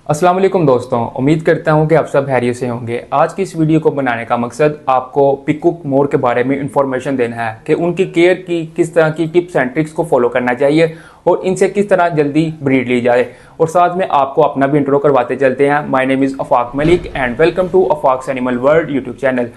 अस्सलाम वालेकुम दोस्तों, उम्मीद करता हूं कि आप सब खैरियत से होंगे। आज की इस वीडियो को बनाने का मकसद आपको पिकॉक मोर के बारे में इंफॉर्मेशन देना है कि उनकी केयर की किस तरह की टिप्स एंड ट्रिक्स को फॉलो करना चाहिए और इनसे किस तरह जल्दी ब्रीड ली जाए। और साथ में आपको अपना भी इंट्रो करवाते चलते हैं। My name is Afaq Malik and welcome to Afaq's animal world YouTube channel.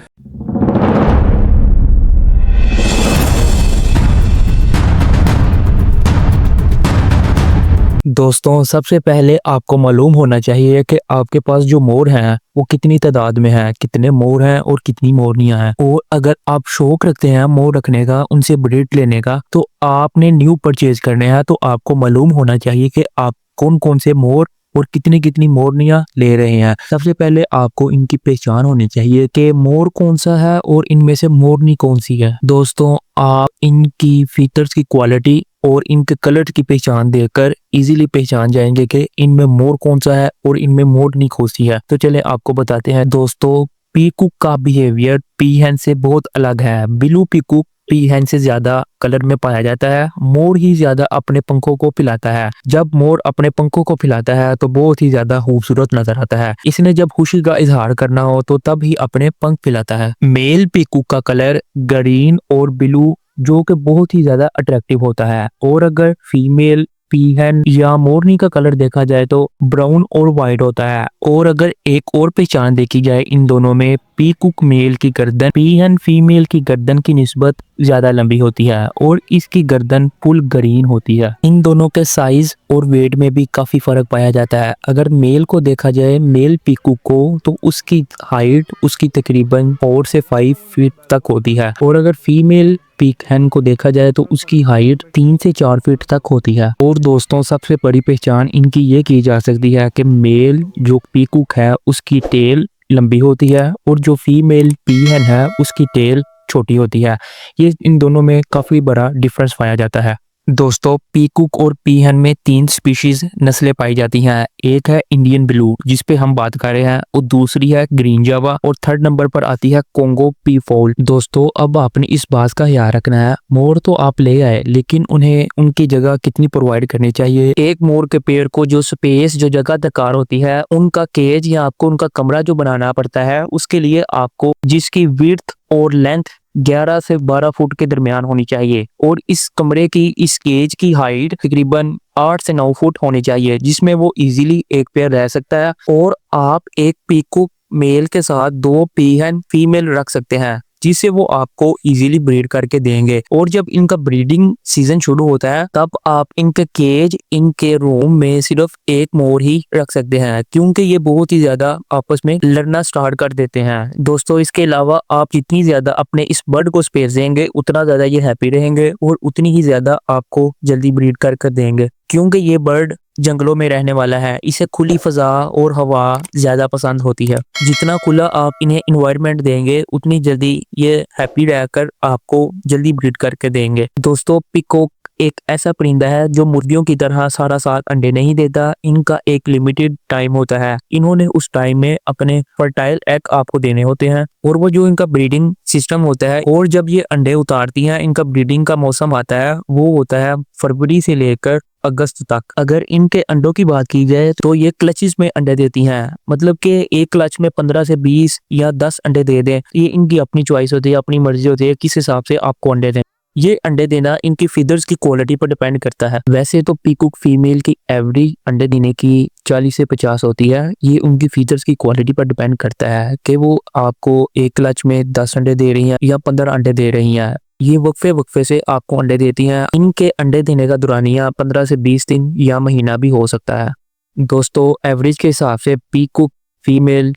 दोस्तों, सबसे पहले आपको मालूम होना चाहिए कि आपके पास जो मोर हैं वो कितनी तादाद में हैं, कितने मोर हैं और कितनी मोरनियां हैं। और अगर आप शौक रखते हैं मोर रखने का, उनसे ब्रीड लेने का, तो आपने न्यू परचेज करने हैं तो आपको मालूम होना चाहिए कि आप कौन कौन से मोर और कितनी कितनी मोरनियां ले रहे हैं। सबसे पहले आपको इनकी पहचान होनी चाहिए कि मोर कौन सा है और इनमें से मोरनी कौन सी है। दोस्तों, आप इनकी फीचर्स की क्वालिटी और इनके कलर की पहचान देकर इजीली पहचान जाएंगे कि इनमें मोर कौन सा है और इनमें मोरनी कौन सी है। तो चले आपको बताते हैं। दोस्तों, पीकॉक का बिहेवियर पीहन से बहुत अलग है। ब्लू पीकॉक पीहन से ज्यादा कलर में पाया जाता है। मोर ही ज्यादा अपने पंखों को फैलाता है। जब मोर अपने पंखों को फैलाता है तो बहुत ही ज्यादा खूबसूरत नजर आता है। इसने जब खुशी का इजहार करना हो तो तब ही अपने पंख फैलाता है। मेल पीकॉक का कलर ग्रीन और ब्लू जो कि बहुत ही ज्यादा अट्रैक्टिव होता है। और अगर फीमेल पीहन या मोरनी का कलर देखा जाए तो ब्राउन और व्हाइट होता है। और अगर एक और पहचान देखी जाए इन दोनों में, पीकॉक मेल की गर्दन पीहन फीमेल की गर्दन की निस्बत ज्यादा लंबी होती है और इसकी गर्दन फुल ग्रीन होती है। इन दोनों के साइज और वेट में भी काफी फर्क पाया जाता है। अगर मेल को देखा जाए, मेल पीकॉक को, तो उसकी हाइट उसकी तकरीबन 4 से 5 फीट तक होती है। और अगर फीमेल पीकहन को देखा जाए तो उसकी हाइट 3 से 4 फीट तक होती है। और दोस्तों, सबसे बड़ी पहचान इनकी ये की जा सकती है कि मेल जो पीकॉक है उसकी टेल लंबी होती है और जो फीमेल पीहन है उसकी टेल छोटी होती है। ये इन दोनों में काफी बड़ा डिफरेंस पाया जाता है। दोस्तों, पीकॉक और पीहन में 3 स्पीशीज नस्लें पाई जाती हैं। एक है इंडियन ब्लू जिस पे हम बात कर रहे हैं, और दूसरी है ग्रीन जावा, और थर्ड नंबर पर आती है कोंगो पीफॉल। दोस्तों, अब आपने इस बात का ख्याल रखना है, मोर तो आप ले आए लेकिन उन्हें उनकी जगह कितनी प्रोवाइड करनी चाहिए। एक मोर के पेड़ को जो स्पेस, जो जगह दरकार होती है, उनका केज या आपको उनका कमरा जो बनाना पड़ता है, उसके लिए आपको जिसकी विड्थ और लेंथ 11 से 12 फुट के दरमियान होनी चाहिए। और इस कमरे की, इस केज की हाइट तकरीबन 8 से 9 फुट होनी चाहिए, जिसमें वो इजीली एक पेयर रह सकता है। और आप एक पीकॉक मेल के साथ 2 पीहन फीमेल रख सकते हैं, जिससे वो आपको इजीली ब्रीड करके देंगे। और जब इनका ब्रीडिंग सीजन शुरू होता है तब आप इनके केज, इनके रूम में सिर्फ एक मोर ही रख सकते हैं, क्योंकि ये बहुत ही ज्यादा आपस में लड़ना स्टार्ट कर देते हैं। दोस्तों, इसके अलावा आप जितनी ज्यादा अपने इस बर्ड को स्पेस देंगे उतना ज्यादा ये हैप्पी रहेंगे और उतनी ही ज्यादा आपको जल्दी ब्रीड कर देंगे, क्योंकि ये बर्ड जंगलों में रहने वाला है। इसे खुली फजा और हवा ज्यादा पसंद होती है। जितना खुला आप इन्हें इन्वायरमेंट देंगे उतनी जल्दी ये हैप्पी रहकर आपको जल्दी ब्रीड करके देंगे। दोस्तों, पीकॉक एक ऐसा परिंदा है जो मुर्गियों की तरह सारा साल अंडे नहीं देता। इनका एक लिमिटेड टाइम होता है। इन्होंने उस टाइम में अपने फर्टाइल एग आपको देने होते हैं और वो जो इनका ब्रीडिंग सिस्टम होता है, और जब ये अंडे उतारती हैं, इनका ब्रीडिंग का मौसम आता है, वो होता है फरवरी से लेकर अगस्त तक। अगर इनके अंडों की बात की जाए तो ये क्लचेस में अंडे देती हैं, मतलब कि एक क्लच में 15 से 20 या 10 अंडे दे दें। ये इनकी अपनी चॉइस होती है, अपनी मर्जी होती है किस हिसाब से आपको अंडे दें। ये अंडे देना इनकी फीदर्स की क्वालिटी पर डिपेंड करता है। वैसे तो पीकॉक फीमेल की एवरेज अंडे देने की 40 से 50 होती है। ये उनकी फीचर्स की क्वालिटी पर डिपेंड करता है कि वो आपको एक क्लच में 10 अंडे दे रही हैं या 15 अंडे दे रही हैं। ये वक्फे वक्फे से आपको अंडे देती हैं। इनके अंडे देने का दुरानिया 15 से 20 दिन या महीना भी हो सकता है। दोस्तों, एवरेज के हिसाब से पीकॉक फीमेल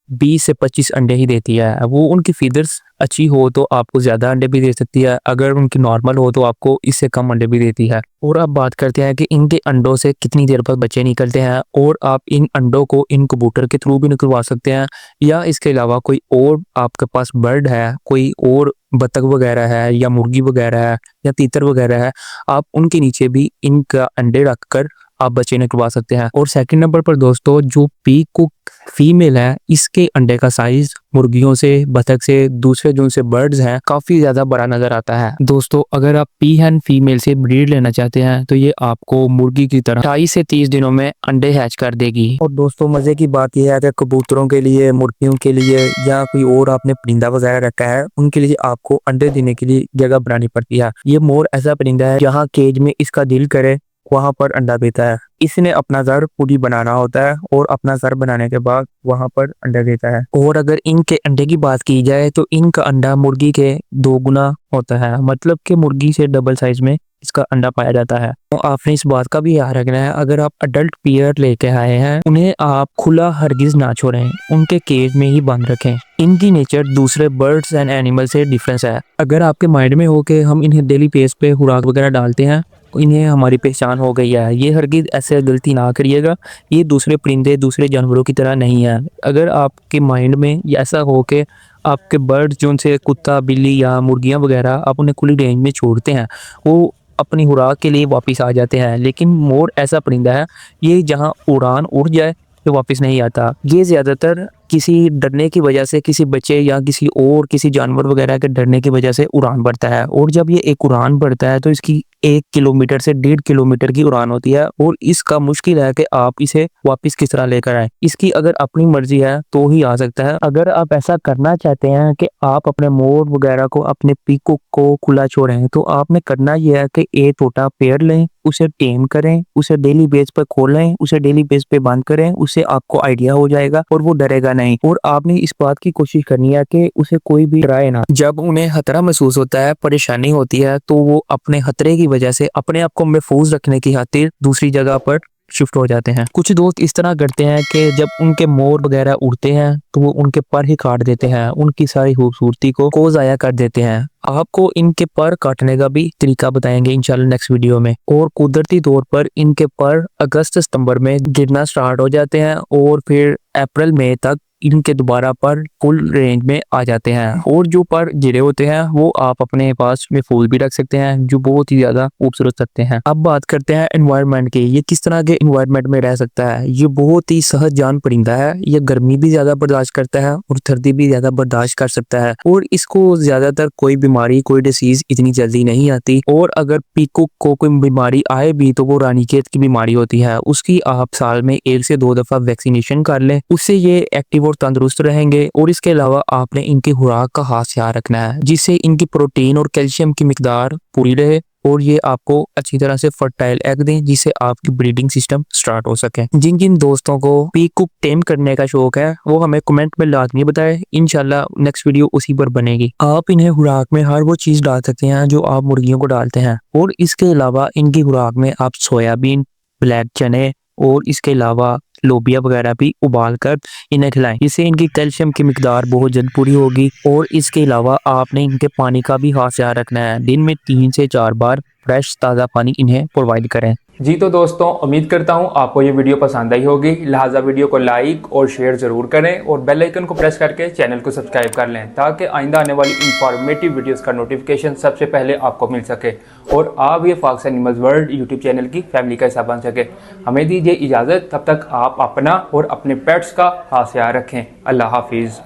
20 से 25 अंडे ही देती है। वो उनकी फीदर्स अच्छी हो तो आपको ज्यादा अंडे भी दे सकती है, अगर उनकी नॉर्मल हो तो आपको इससे कम अंडे भी देती है। और अब बात करते हैं कि इनके अंडों से कितनी देर बाद बच्चे निकलते हैं, और आप इन अंडों को इनक्यूबेटर के थ्रू भी निकलवा सकते हैं, या इसके अलावा कोई और आपके पास बर्ड है, कोई और बतख वगैरह है या मुर्गी वगैरह है या तीतर वगैरह है, आप उनके नीचे भी इनका अंडे रखकर आप बच्चे निकलवा सकते हैं। और सेकंड नंबर पर दोस्तों जो पीकॉक फीमेल है, इसके अंडे का साइज मुर्गियों से, बतख से, दूसरे जो से बर्ड्स हैं, काफी ज्यादा बड़ा नजर आता है। दोस्तों अगर आप पीहन फीमेल से ब्रीड लेना चाहते हैं तो ये आपको मुर्गी की तरह 28 से 30 दिनों में अंडे हैच कर देगी। और दोस्तों मजे की बात यह है कि कबूतरों के लिए, मुर्गियों के लिए या कोई और आपने परिंदा वगैरह रखा है, उनके लिए आपको अंडे देने के लिए जगह बनानी पड़ती है। ये मोर ऐसा परिंदा है जहाँ केज में इसका दिल करे वहां पर अंडा देता है। इसने अपना जर पूरी बनाना होता है और अपना जर बनाने के बाद वहां पर अंडा देता है। और अगर इनके अंडे की बात की जाए तो इनका अंडा मुर्गी के 2 गुना होता है, मतलब कि मुर्गी से डबल साइज में इसका अंडा पाया जाता है। तो आपने इस बात का भी ध्यान रखना है, अगर आप अडल्ट पेयर लेके आए हैं उन्हें आप खुला हरगिज ना छोड़ें, उनके केज में ही बंद रखें। इनकी नेचर दूसरे बर्ड्स एंड एनिमल से डिफरेंस है। अगर आपके माइंड में हो कि हम इन्हें डेली बेस पे खुराक वगैरह डालते हैं, इन्हें हमारी पहचान हो गई है, ये हरगिज ऐसे गलती ना करिएगा। ये दूसरे परिंदे, दूसरे जानवरों की तरह नहीं है। अगर आपके माइंड में ऐसा हो कि आपके बर्ड्स जो उनसे कुत्ता, बिल्ली या मुर्गियां वगैरह आप उन्हें खुली रेंज में छोड़ते हैं, वो अपनी खुराक के लिए वापस आ जाते हैं। लेकिन मोर ऐसा परिंदा है, ये जहां उड़ान उड़ जाए तो वापस नहीं आता। ये ज़्यादातर किसी डरने की वजह से, किसी बच्चे या किसी जानवर वगैरह के डरने की वजह से उड़ान भरता है। और जब ये एक उड़ान भरता है तो इसकी 1 किलोमीटर से 1.5 किलोमीटर की उड़ान होती है और इसका मुश्किल है कि आप इसे वापस किस तरह लेकर आए। इसकी अगर अपनी मर्जी है तो ही आ सकता है। अगर आप ऐसा करना चाहते हैं कि आप अपने मोर वगैरह को, अपने पीकॉक को खुला छोड़ें, तो आपने करना यह है कि एक छोटा पेड़ लें, उसे टेम करें, उसे डेली बेस पर खोलें, उसे डेली बेस पे बंद करें। उससे आपको आइडिया हो जाएगा और वो डरेगा नहीं। और आपने इस बात की कोशिश करनी है कि उसे कोई भी डराए ना। जब उन्हें खतरा महसूस होता है, परेशानी होती है, तो वो अपने खतरे की वजह से अपने आप को महफूज रखने की खातिर दूसरी जगह पर शिफ्ट हो जाते हैं। कुछ दोस्त इस तरह करते हैं कि जब उनके मोर वगैरह उड़ते हैं तो वो उनके पर ही काट देते हैं, उनकी सारी खूबसूरती को ज़ाया कर देते हैं। आपको इनके पर काटने का भी तरीका बताएंगे इंशाल्लाह नेक्स्ट वीडियो में। और कुदरती तौर पर इनके पर अगस्त सितंबर में गिरना स्टार्ट हो जाते हैं और फिर अप्रैल मई तक इनके दोबारा पर फुल रेंज में आ जाते हैं। और जो पर गिरे होते हैं वो आप अपने पास में फूल भी रख सकते हैं, जो बहुत ही ज्यादा खूबसूरत लगते हैं। अब बात करते हैं एनवायरनमेंट की। ये किस तरह के एनवायरनमेंट में रह सकता है। ये बहुत ही सहज जान परिंदा है। ये गर्मी भी ज्यादा बर्दाश्त करता है और सर्दी भी ज्यादा बर्दाश्त कर सकता है। और इसको ज्यादातर कोई बीमारी, कोई डिसीज इतनी जल्दी नहीं आती। और अगर पीकॉक को कोई बीमारी आए भी तो वो रानीखेत की बीमारी होती है, उसकी आप साल में 1 से 2 दफा वैक्सीनेशन कर लें, उससे ये एक्टिव तंदुरुस्त रहेंगे। और इसके अलावा आपने इनकी खुराक का खास ख्याल रखना है, जिससे इनकी प्रोटीन और कैल्शियम की मिकदार पूरी रहे और ये आपको अच्छी तरह से फर्टाइल एग दें, जिससे आपकी ब्रीडिंग सिस्टम स्टार्ट हो सके। जिन जिन दोस्तों को पीकॉक टेम करने का शौक है वो हमें कमेंट में लाजमी बताएं, इंशाल्लाह नेक्स्ट वीडियो उसी पर बनेगी। आप इन्हें खुराक में हर वो चीज डाल सकते हैं जो आप मुर्गियों को डालते हैं। और इसके अलावा इनकी खुराक में आप सोयाबीन, ब्लैक चने और इसके अलावा लोबिया वगैरह भी उबाल कर इन्हें खिलाएं, जिससे इनकी कैल्शियम की मिकदार बहुत जल्द पूरी होगी। और इसके अलावा आपने इनके पानी का भी खास ख्याल रखना है। दिन में 3 से 4 बार फ्रेश ताज़ा पानी इन्हें प्रोवाइड करें। जी तो दोस्तों, उम्मीद करता हूँ आपको ये वीडियो पसंद आई होगी। लिहाजा वीडियो को लाइक और शेयर जरूर करें और बेल आइकन को प्रेस करके चैनल को सब्सक्राइब कर लें, ताकि आइंदा आने वाली इंफॉर्मेटिव वीडियोस का नोटिफिकेशन सबसे पहले आपको मिल सके और आप ये fox animals world YouTube channel की फैमिली का हिस्सा बन सके। हमें दीजिए इजाज़त, तब तक आप अपना और अपने पेट्स का खास ख्याल रखें। अल्लाह हाफिज़।